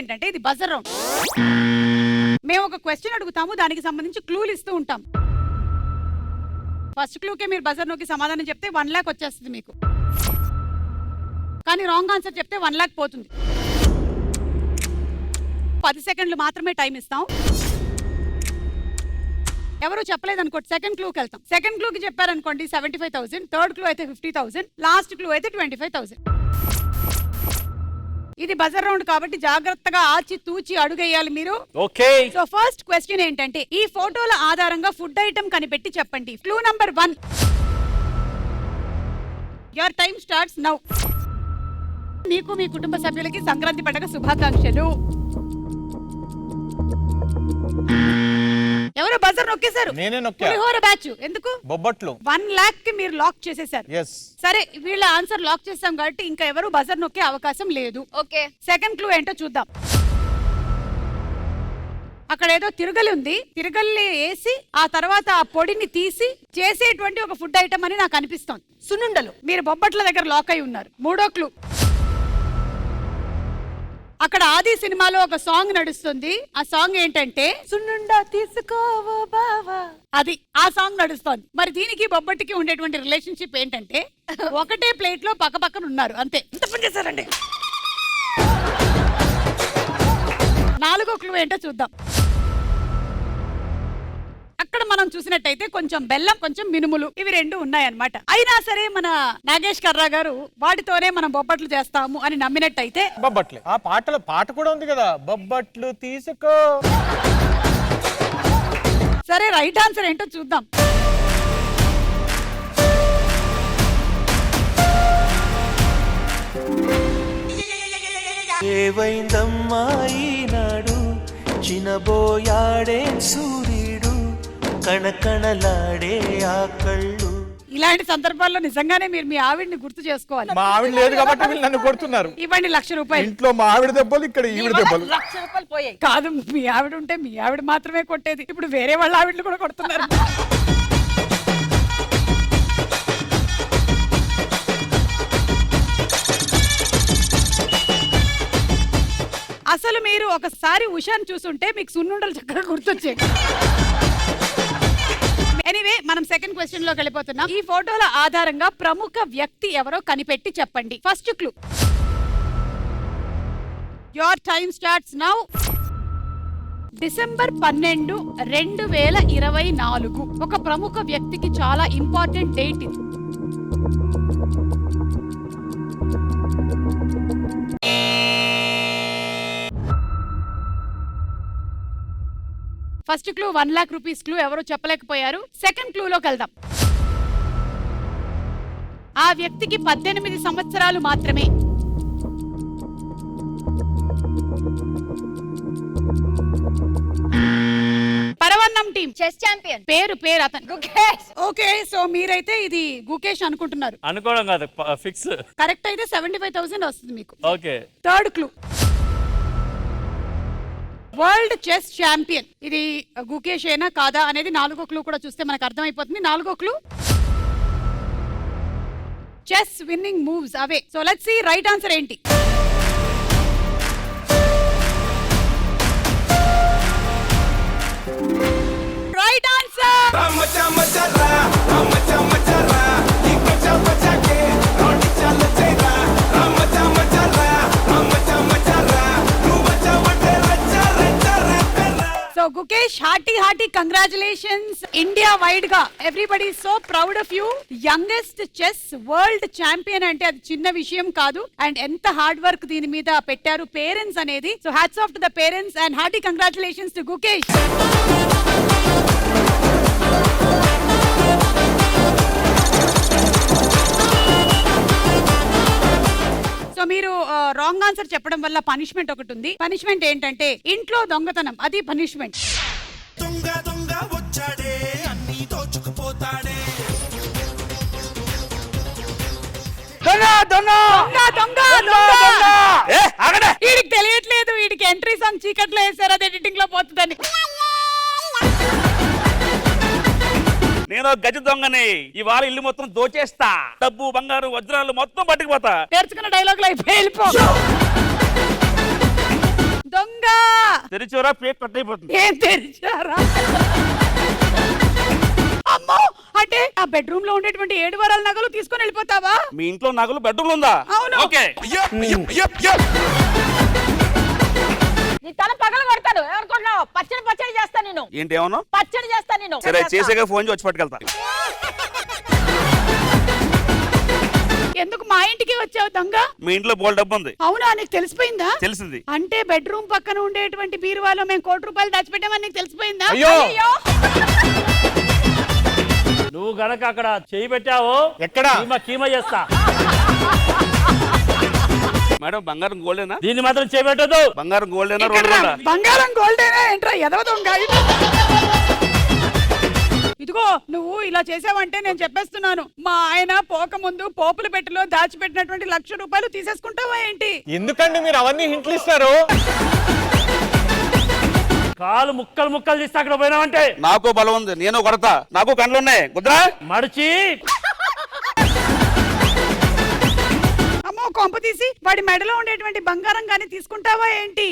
ఏంటంటే ఇది buzzer round. మేము ఒక క్వశ్చన్ అడుగుతాము, దానికి సంబంధించి క్లూలు ఇస్తూ ఉంటాం. ఫస్ట్ క్లూకే మీరు బజర్ నొక్కి సమాధానం చెప్తే 1 లాక్ వచ్చేస్తుంది మీకు. కానీ రాంగ్ ఆన్సర్ చెప్తే 1 లాక్ పోతుంది. 10 సెకండ్లు మాత్రమే టైం ఇస్తాం. ఎవరు చెప్పలేదనుకోండి సెకండ్ క్లూకి వెళ్తాం. సెకండ్ క్లూకి చెప్పారనుకోండి 75,000, థర్డ్ క్లూ అయితే 50,000, లాస్ట్ క్లూ అయితే 25,000. ఇది బజర్ రౌండ్ కాబట్టి జాగ్రత్తగా ఆచి తూచి అడుగేయాలి మీరు. ఓకే. సో ఫస్ట్ క్వశ్చన్ ఏంటంటే ఈ ఫోటోల ఆధారంగా ఫుడ్ ఐటమ్ కనిపెట్టి చెప్పండి. Clue number 1. Your time starts now. మీకు మీ కుటుంబ సభ్యులకి సంక్రాంతి పండుగ శుభాకాంక్షలు. ఎవరు బజర్ నొక్కేశారు? నేనే నొక్కా. పులిహోర బ్యాచ్. ఎందుకు? బొబ్బట్లు. 1 లాక్ కి మీరు లాక్ చేసేశారు. yes. సరే వీళ్ళ ఆన్సర్ లాక్ చేసాం కాబట్టి ఇంకా ఎవరు బజర్ నొక్కే అవకాశం లేదు. ఓకే. సెకండ్ క్లూ ఏంటో చూద్దాం. అక్కడ ఏదో తిరగలి ఉంది. తిరగల్ని వేసి ఆ తర్వాత ఆ పొడిని తీసి చేసేటువంటి ఒక ఫుడ్ ఐటమ్ అని నాకు అనిపిస్తోంది. సున్నుండలు. మీరు బొబ్బట్ల దగ్గర లాక్ అయి ఉన్నారు. మూడో క్లూ. అక్కడ ఆది సినిమాలో ఒక సాంగ్ నడుస్తుంది. ఆ సాంగ్ ఏంటంటే సున్నుండా తీసుకోవో బావా, అది ఆ సాంగ్ నడుస్తోంది. మరి దీనికి బొబ్బట్టికి ఉండేటువంటి రిలేషన్షిప్ ఏంటంటే ఒకటే ప్లేట్ లో పక్క పక్కన ఉన్నారు అంతే. ఎంత పని చేశారండి. నాలుగో క్లూ ఏంటో చూద్దాం. అక్కడ మనం చూసినట్టయితే కొంచెం బెల్లం, కొంచెం మినుములు, ఇవి రెండు ఉన్నాయన్నమాట. అయినా సరే మన నాగేష్ కర్రా గారు వాటితోనే మనం బొబ్బట్లు చేస్తాము అని నమ్మినట్టయితే బొబ్బట్లే. ఆ పాట కూడా ఉంది కదా, బొబ్బట్లు తీసుకో. సరే రైట్ ఆన్సర్ ఏంటో చూద్దాం. ఏవైందమ్మాయి నాడు చినబోయాడే సూర్యుడు కణకణలాడే ఆ కళ్ళు. ఇలాంటి సందర్భాల్లో నిజంగానే మీరు మీ ఆవిడ్ని గుర్తు చేసుకోవాలి. మా ఆవిడ లేదు కాబట్టి వీళ్ళు నన్ను కొడుతున్నారు. ఇవ్వండి 1,00,000 రూపాయలు. ఇంట్లో మా ఆవిడ దెబ్బలు, ఇక్కడ ఈవిడ దెబ్బలు. 1,00,000 రూపాయలు పోయాయి. కాదు, మీ ఆవిడ ఉంటే మీ ఆవిడ మాత్రమే కొట్టేది. ఇప్పుడు వేరే వాళ్ళ ఆవిడలు కూడా కొడుతున్నారు. అసలు మీరు ఒకసారి ఉషాని చూసుంటే మీకు సున్నుండలు చక్కగా గుర్తొచ్చాయి. ఎనీవే మనం సెకండ్ క్వశ్చన్ లోకి వెళ్ళిపోతున్నాం. ఈ ఫోటోల ఆధారంగా ప్రముఖ వ్యక్తి ఎవరో కనిపెట్టి చెప్పండి. First clue. Your time starts now. December 12, 2024 ఒక ప్రముఖ వ్యక్తికి చాలా ఇంపార్టెంట్ డేట్ ఇది. First clue 1 lakh rupees clue ఎవరో చెప్పలేకపోయారు. సెకండ్ క్లూలోకి వెళ్దాం. ఆ వ్యక్తికి 18 సంవత్సరాలు మాత్రమే. పరవన్నం టీం. Chess champion. పేరు అతను గుకేష్. ఓకే, సో మీరైతే ఇది గుకేష్ అనుకుంటున్నారు. అనుకోవడం కాదు, ఫిక్స్. కరెక్ట్ అయితే 75,000 వస్తుంది మీకు. Okay. Third clue. World chess champion. ఇది గుకేష్ ఏనా కాదా అనేది 4వ క్లూ కూడా చూస్తే మనకు అర్థమైపోతుంది. 4వ క్లూ చెస్ విన్నింగ్ మూవ్స్ అవే. So let's see right answer ఏంటి. Right answer. So Gukesh, hearty congratulations. India wide ga everybody is so proud of you. Youngest chess world champion ante adi chinna vishayam kaadu, and enta hard work dini meeda pettaru parents anedi. So hats off to the parents and hearty congratulations to Gukesh. So మీరు wrong answer చెప్పడం వల్ల punishment ఒకటి ఉంది. Punishment ఏంటంటే ఇంట్లో దొంగతనం, అది punishment. దొంగ దొంగ వచ్చాడే అన్ని దోచుకుపోతాడే. వీడికి తెలియట్లేదు, వీడికి ఎంట్రీ సాంగ్ చీకట్లో వేసారు, అది ఎడిటింగ్ లో పోతుందని. నేను గజ దొంగని, ఇవాళ ఇల్లు మొత్తం దోచేస్తా, డబ్బు బంగారు వజ్రాలు మొత్తం పట్టుకుపోతా. నేర్చుకున్న డైలాగ్ లో అయిపోయి వెళ్ళిపో. దొంగ తెరిచోరా పేక్ కట్ అయిపోతుంది. ఏం తెరిచారా? అమ్మో, అంటే ఆ బెడ్రూమ్ లో ఉండేటువంటి 7 వారాల నగలు తీసుకొని వెళ్ళిపోతావా? మీ ఇంట్లో నగలు బెడ్రూమ్ లో ఉందా? అవును. ఓకే. నీ తల పగల కొడతాను. ఎవరుకుంటున్నావు? పచ్చడి పచ్చడి చేస్తా నేను. ఏంటి ఏమన్నా? పచ్చడి చేస్తా నేను. సరే చేసేగా ఫోన్ వచ్చి పట్టుకెళ్తా. ఎందుకు మా ఇంటికి వచ్చావు దొంగ? మీ ఇంట్లో బోల్ డబ్బు ఉంది. అవునా, నీకు తెలిసిపోయిందా? తెలిసింది. అంటే బెడ్రూమ్ పక్కన ఉండేటువంటి బీరువాలో మేము 1 కోటి రూపాయలు దాచిపెట్టామని నీకు తెలిసిపోయిందా? అయ్యో నువ్వు గనక అక్కడ చేయి పెట్టావు ఎక్కడ? కీమ చేస్తా. మేడం బంగారం గోల్డేనా? దీన్ని మాత్రం చేయి పెట్టదు. బంగారం గోల్డేనా? ఎక్కడ్రా? బంగారం గోల్డేనా ఏంట్రా ఎదవ దొంగ? ఇదిగో నువ్వు ఇలా చేసావంటే నేను చెప్పేస్తున్నాను, మా ఆయన పోకముందు పోపుల పెట్టెలో దాచిపెట్టినటువంటి 1,00,000 రూపాయలు తీసేసుకుంటావా ఏంటి? ఎందుకండి మీరు అవన్నీ హింట్లు ఇస్తారు? కాలు ముక్కలు ముక్కలు తీస్తే అక్కడ పోయినావంటే నాకు బలం ఉంది, నేను కొడతా. నాకు కళ్ళు ఉన్నాయి. కుదరా? మడిచి అమ్మో, కొంప తీసి వాడి మెడలో ఉండేటువంటి బంగారం గాని తీసుకుంటావా ఏంటి?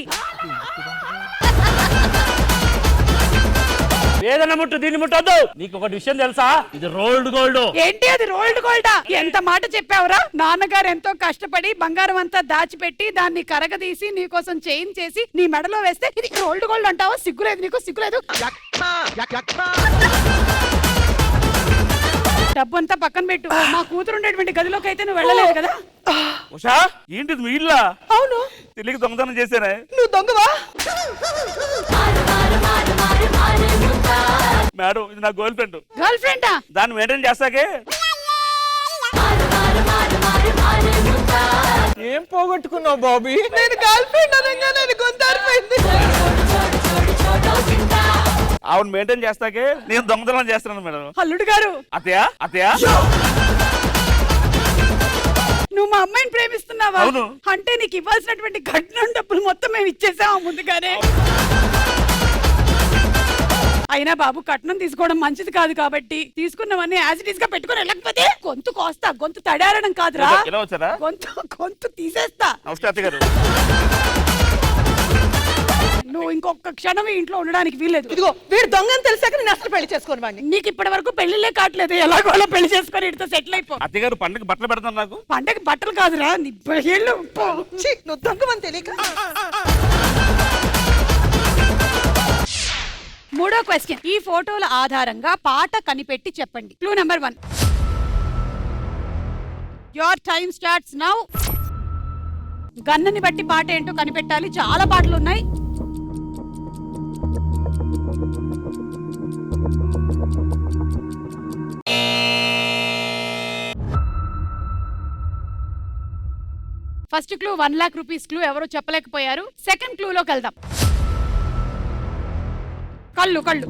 ఏదైనా ముట్టు, దీన్ని ముట్టొద్దు. నీకు ఒక విషయం తెలుసా? ఇది రోల్డ్ గోల్డ్. ఏంటి అది రోల్డ్ గోల్డా? ఎంత మాట చెప్పావురా? నాన్నగారు ఎంతో కష్టపడి బంగారం అంతా దాచిపెట్టి దాన్ని కరగదీసి నీకోసం చైన్ చేసి నీ మెడలో వేస్తే ఇది రోల్డ్ గోల్డ్ అంటావా? సిగ్గులేదు నీకు? సిగ్గులేదు? డబ్బు అంతా పక్కన పెట్టు. మా కూతురు ఉండేటువంటి గదిలోకి అయితే నువ్వు వెళ్ళలేదు కదా? ఉషా ఏంటి మీ ఇల్లా? అవును. తెలియక దొంగతనం చేశానే. నువ్వు దొంగవా? మేడం ఇది నా గర్ల్ ఫ్రెండ్. గర్ల్ ఫ్రెండా? దాన్ని మెయింటైన్ చేస్తాకే. ఏం పోగొట్టుకున్నావు బాబీ? నేను గర్ల్ ఫ్రెండ్ అనగానే గొంతారిపోయింది. ఆవిడ మెయింటైన్ చేస్తాకే నేను దొంగతనం చేస్తున్నాను మేడం. అల్లుడు గారు, అతయా అతయా నువ్వు మా అమ్మాయిని ప్రేమిస్తున్నావా? అవును. అంటే నీకు ఇవ్వాల్సినటువంటి కట్నం డబ్బులు మొత్తం మేము ఇచ్చేసాము ముందుగానే. అయినా బాబు, కట్నం తీసుకోవడం మంచిది కాదు కాబట్టి తీసుకున్నవన్నీ యాజ్ ఇట్ ఈస్ గా పెట్టుకుని వెళ్ళకపోతే గొంతు కోస్తా. గొంతు తడారడం కాదురా, ఇలా వచ్చారా? గొంతు తీసేస్తా. నమస్తే అత్తయ్య గారు. నువ్వు ఇంకొక క్షణం ఈ ఇంట్లో ఉండడానికి వీల్లేదు. ఇదిగో వీడు దొంగని తెలిసాక నేను అసలు పెళ్లి చేసుకోను వాడిని. నీకు ఇప్పటి వరకు పెళ్లిలే కావట్లేదు. ఎలాగో అలా పెళ్లి చేసుకొని ఇటుతో సెటిల్ అయిపో. అత్తయ్య గారు పండుగ బట్టలు పెడతాను. నాకు పండగ బట్టలు కాదురా, నీ ఏళ్ళు పో. ఛీ, నువ్వు దొంగమని తెలియక. 3వ క్వశ్చన్. ఈ ఫోటోల ఆధారంగా పాట కనిపెట్టి చెప్పండి. Clue number 1. Your time starts now. గన్నని బట్టి పాట ఏంటో కనిపెట్టాలి. చాలా పాటలు ఉన్నాయి. First clue 1 lakh rupees clue ఎవరో చెప్పలేకపోయారు. సెకండ్ క్లూలోకి వెళ్దాం. కళ్ళు కళ్ళు.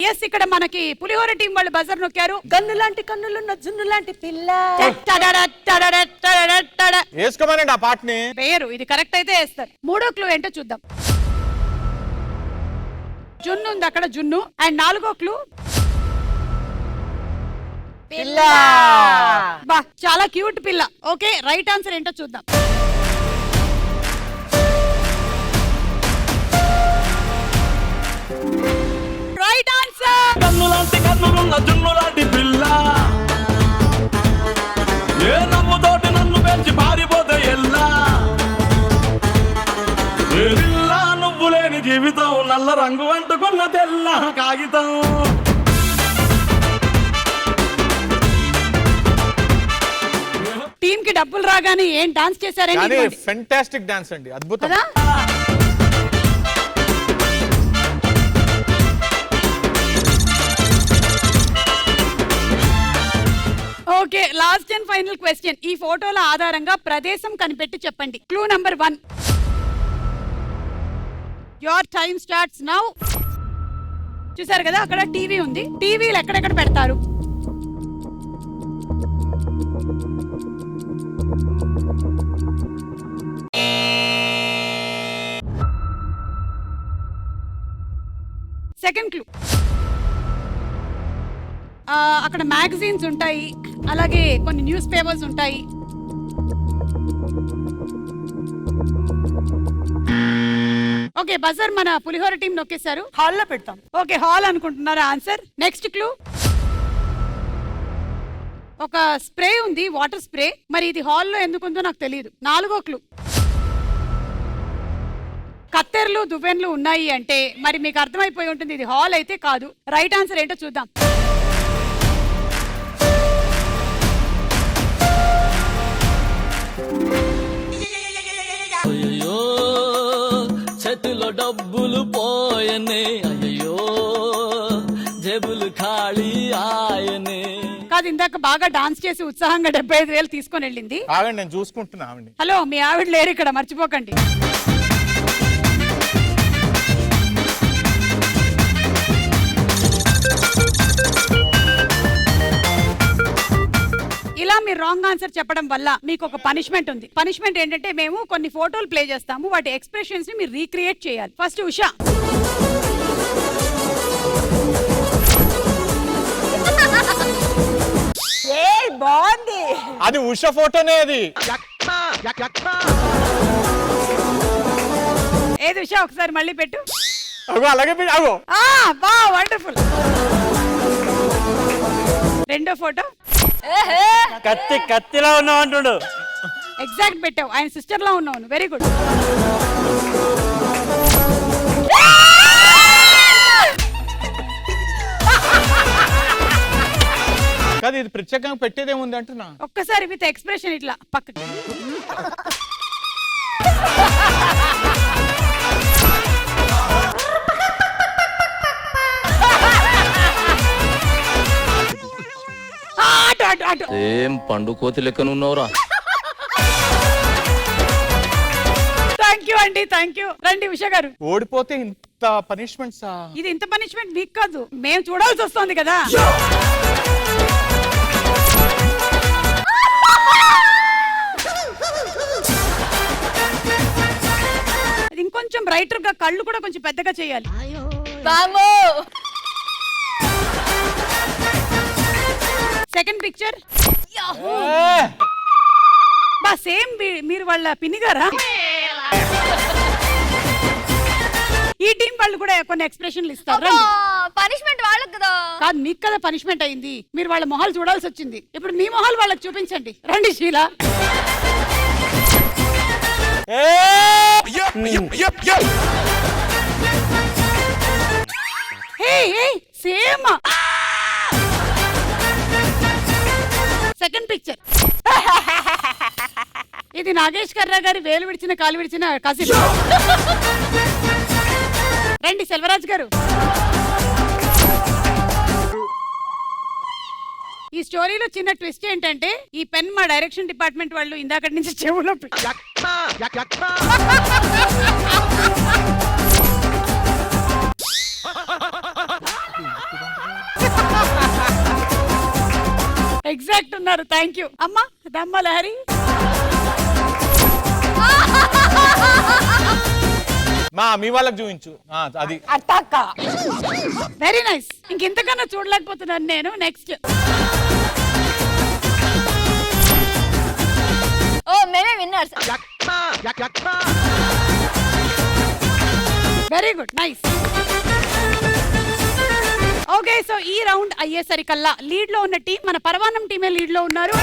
ఎస్, ఇక్కడ మనకి పులిహోర టీం వాళ్ళు బజర్ నొక్కారు. గన్ను లాంటి కన్నులున్న జున్ను లాంటి పిల్ల. వేసుకోమనండి ఆ పాటని. వేయరు, ఇది కరెక్ట్ అయితే వేస్తారు. 3వ క్లూ ఏంటో చూద్దాం. జున్ను ఉంది అక్కడ, జున్ను. అండ్ 4వ క్లూ పిల్ల. బా, చాలా క్యూట్ పిల్ల. ఓకే, రైట్ ఆన్సర్ ఏంటో చూద్దాం. Right answer. కన్నులాంటి కన్నులున్న జున్నులాంటి పిల్ల, ఏ నవ్వుతోటి నన్ను పెంచి పారిపోతే ఎల్లా, ఏ పిల్ల నువ్వు లేని జీవితం, నల్ల రంగు అంటుకున్న తెల్ల కాగితం. టీమ్ కి డబ్బులు రాగానే ఏం డాన్స్ చేశారండి? ఫెంటాస్టిక్ డాన్స్ అండి, అద్భుతం. కదా? Okay, last and final question. ఈ ఫోటోల ఆధారంగా ప్రదేశం కనిపెట్టి చెప్పండి. Clue number 1. Your time starts now. చూసారు కదా, అక్కడ టీవీ ఉంది. టీవీలు ఎక్కడెక్కడ పెడతారు? సెకండ్ క్లూ, అక్కడ మ్యాగజైన్స్ ఉంటాయి, అలాగే కొన్ని న్యూస్ పేపర్స్ ఉంటాయి. ఓకే బజర్ మన పులిహోర టీం నొక్కేశారు. హాల్లో పెడతాం. ఓకే హాల్ అనుకుంటున్నారా ఆన్సర్? నెక్స్ట్ క్లూ ఒక స్ప్రే ఉంది, వాటర్ స్ప్రే. మరి ఇది హాల్లో ఎందుకుందో నాకు తెలియదు. 4వ క్లూ కత్తెరలు దువ్వెన్లు ఉన్నాయి అంటే మరి మీకు అర్థమైపోయి ఉంటుంది ఇది హాల్ అయితే కాదు. రైట్ ఆన్సర్ ఏంటో చూద్దాం. అయ్యో చేతిలో డబ్బులు పోయనే, అయ్యో జేబులు ఖాళీ ఆయనే. కాదు ఇందాక బాగా డాన్స్ చేసి ఉత్సాహంగా 75,000 తీసుకొని వెళ్ళింది. ఆగండి నేను చూసుకుంటున్నా ఆవిడ. హలో మీ ఆవిడ లేరు ఇక్కడ, మర్చిపోకండి. ఇలా మీరు రాంగ్ ఆన్సర్ చెప్పడం వల్ల మీకు ఒక పనిష్మెంట్ ఉంది. పనిష్మెంట్ ఏంటంటే మేము కొన్ని ఫోటోలు ప్లే చేస్తాము, వాటి ఎక్స్ప్రెషన్స్ ని మీరు రీక్రియేట్ చేయాలి. ఫస్ట్ ఉషా. ఏ బాగుంది. అది ఉష ఫోటోనే అది. ఏది ఉషా ఒకసారి మళ్ళీ పెట్టు. అగో అలాగే అగో. బా వండర్ఫుల్. రెండో ఫోటో కత్తిలా ఉన్నావు అంటుడు. ఎగ్జాక్ట్ పెట్టావు, ఆయన సిస్టర్ లా ఉన్నావు. Very good. కాదు ఇది ప్రత్యేకంగా పెట్టేదేముంది అంటున్నా. ఒక్కసారి విత్ ఎక్స్ప్రెషన్ ఇట్లా పక్కకి. ఏం పండు కోతి లెక్కనున్నావురా. థ్యాంక్ యూ అండి, థ్యాంక్ యూ. రండి ఉషా గారు. ఓడిపోతే ఇంత పనిష్మెంట్సా? ఇది ఇంత పనిష్మెంట్ మీకు కాదు, మేము చూడాల్సి వస్తుంది కదా. అది ఇంకొంచెం బ్రైటర్ గా, కళ్ళు కూడా కొంచెం పెద్దగా చేయాలి. బామో సెకండ్ పిక్చర్ బా సేమ్. మీరు వాళ్ళ పిన్నిగారా? ఈ టీం వాళ్ళు కూడా కొన్ని ఎక్స్ప్రెషన్లు ఇస్తారు. పనిష్మెంట్ వాళ్ళకి కదా. కాదు మీకు కదా పనిష్మెంట్ అయింది, మీరు వాళ్ళ మొహాలు చూడాల్సి వచ్చింది. ఇప్పుడు మీ మొహాలు వాళ్ళకి చూపించండి. రండి షీలా. సేమ్. సెకండ్ పిక్చర్ ఇది నాగేష్ కర్రా గారి వేలు విడిచిన కాలు విడిచిన కజిన్. రండి సెల్వరాజ్ గారు. ఈ స్టోరీలో చిన్న ట్విస్ట్ ఏంటంటే ఈ పెన్ మా డైరెక్షన్ డిపార్ట్మెంట్ వాళ్ళు ఇందాక నుంచి చెవులో ఎగ్జాక్ట్ ఉన్నారు. థ్యాంక్ యూ అమ్మా. దమ్మ లహరి. మీ వాళ్ళకి చూపించు అది. Very nice. ఇంకెంతకన్నా చూడలేకపోతున్నాను నేను. నెక్స్ట్ ఓ మేమే winners. Very good, nice. Okay so ఈ రౌండ్ అయ్యేసరికల్లా లీడ్ లో ఉన్న టీం మన పరవాన్నం టీమే లీడ్ లో ఉన్నారు.